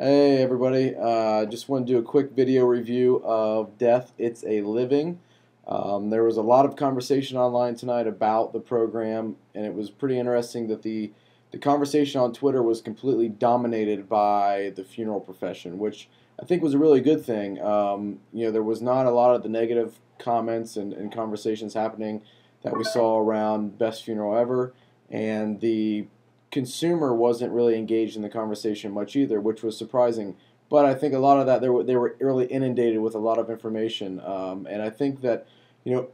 Hey everybody, just want to do a quick video review of Death, It's a Living. There was a lot of conversation online tonight about the program, and it was pretty interesting that the conversation on Twitter was completely dominated by the funeral profession, which I think was a really good thing. There was not a lot of the negative comments and conversations happening that we saw around Best Funeral Ever, and the consumer wasn't really engaged in the conversation much either, which was surprising. But I think a lot of that they were really inundated with a lot of information, and I think that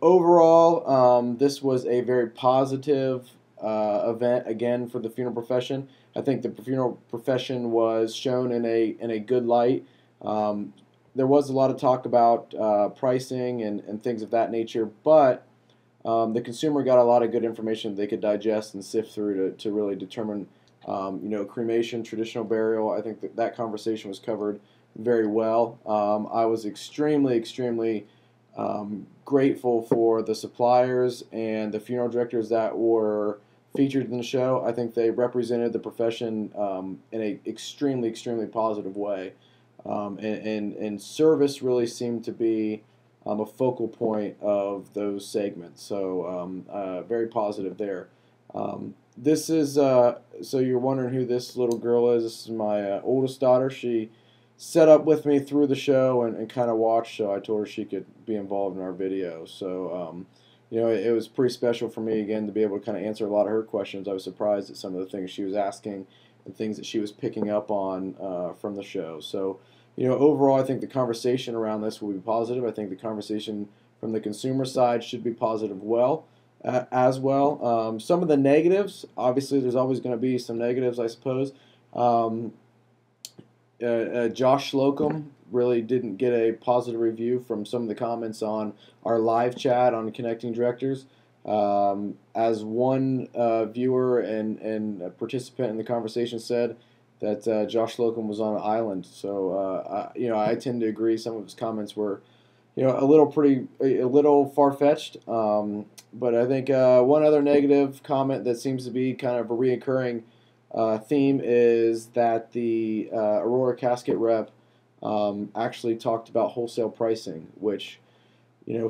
overall this was a very positive event again for the funeral profession. I think the funeral profession was shown in a good light. There was a lot of talk about pricing and things of that nature, but the consumer got a lot of good information they could digest and sift through to really determine, cremation, traditional burial. I think that conversation was covered very well. I was extremely grateful for the suppliers and the funeral directors that were featured in the show. I think they represented the profession in a extremely positive way, and service really seemed to be a focal point of those segments. So very positive there. This is so you're wondering who this little girl is. This is my oldest daughter. She set up with me through the show and kind of watched. So I told her she could be involved in our video. So it was pretty special for me again to be able to kind of answer a lot of her questions. I was surprised at some of the things she was asking and things that she was picking up on from the show. So overall, I think the conversation around this will be positive. I think the conversation from the consumer side should be positive as well. Some of the negatives, obviously, there's always going to be some negatives, I suppose. Josh Slocum really didn't get a positive review from some of the comments on our live chat on Connecting Directors. As one viewer and a participant in the conversation said, that Josh Slocum was on an island. So I tend to agree. Some of his comments were, a little far-fetched. But I think one other negative comment that seems to be kind of a reoccurring theme is that the Aurora casket rep actually talked about wholesale pricing, which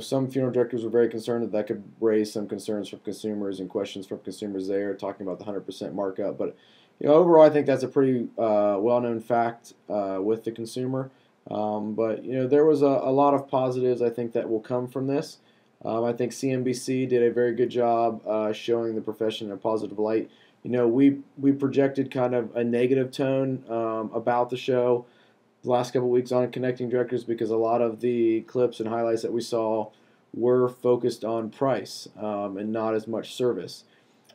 some funeral directors were very concerned that could raise some concerns from consumers and questions from consumers there, talking about the 100% markup. But overall, I think that's a pretty well-known fact with the consumer. But there was a lot of positives I think that will come from this. I think CNBC did a very good job showing the profession in a positive light. We projected kind of a negative tone about the show the last couple of weeks on Connecting Directors because a lot of the clips and highlights that we saw were focused on price and not as much service.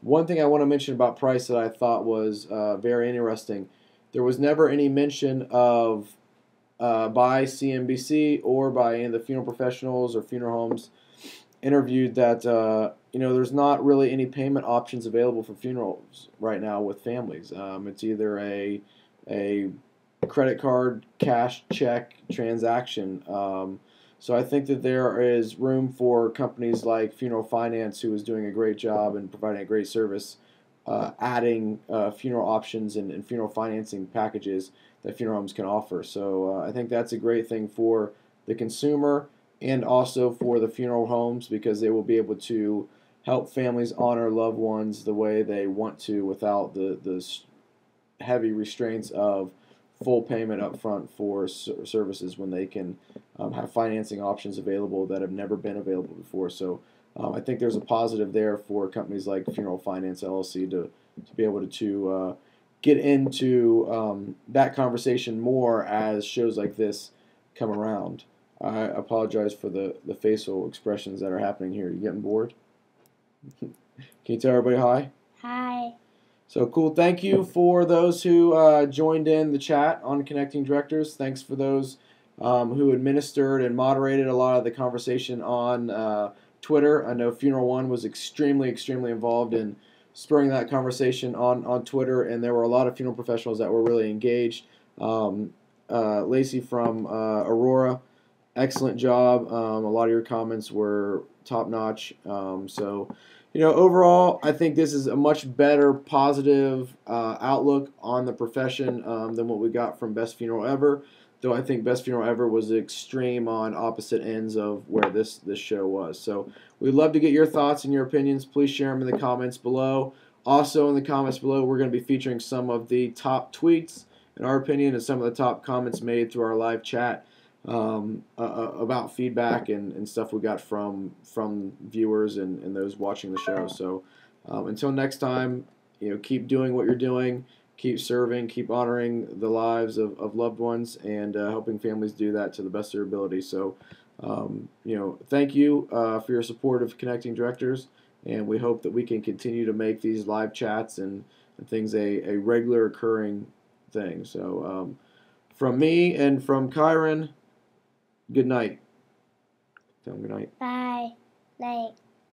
One thing I want to mention about price that I thought was very interesting, there was never any mention of by CNBC or by any of the funeral professionals or funeral homes interviewed that there's not really any payment options available for funerals right now with families. It's either a credit card, cash, check transaction. So I think that there is room for companies like Funeral Finance, who is doing a great job and providing a great service, adding funeral options and funeral financing packages that funeral homes can offer. So I think that's a great thing for the consumer and also for the funeral homes because they will be able to help families honor loved ones the way they want to without the heavy restraints of full payment up front for services when they can have financing options available that have never been available before. So I think there's a positive there for companies like Funeral Finance LLC to be able to get into that conversation more as shows like this come around. I apologize for the facial expressions that are happening here. You getting bored? Can you tell everybody hi? Hi. So cool. Thank you for those who joined in the chat on Connecting Directors. Thanks for those who administered and moderated a lot of the conversation on Twitter. I know Funeral One was extremely involved in spurring that conversation on Twitter, and there were a lot of funeral professionals that were really engaged. Lacey from Aurora, excellent job. A lot of your comments were top notch. So Overall, I think this is a much better positive outlook on the profession than what we got from Best Funeral Ever. Though I think Best Funeral Ever was extreme on opposite ends of where this show was. So we'd love to get your thoughts and your opinions. Please share them in the comments below. Also in the comments below, we're going to be featuring some of the top tweets, in our opinion, and some of the top comments made through our live chat about feedback and stuff we got from viewers and those watching the show. So until next time, keep doing what you're doing, keep serving, keep honoring the lives of loved ones, and helping families do that to the best of their ability. So thank you for your support of Connecting Directors, and we hope that we can continue to make these live chats and things a regular occurring thing. So from me and from Kyron, good night. Tell them good night. Bye. Night.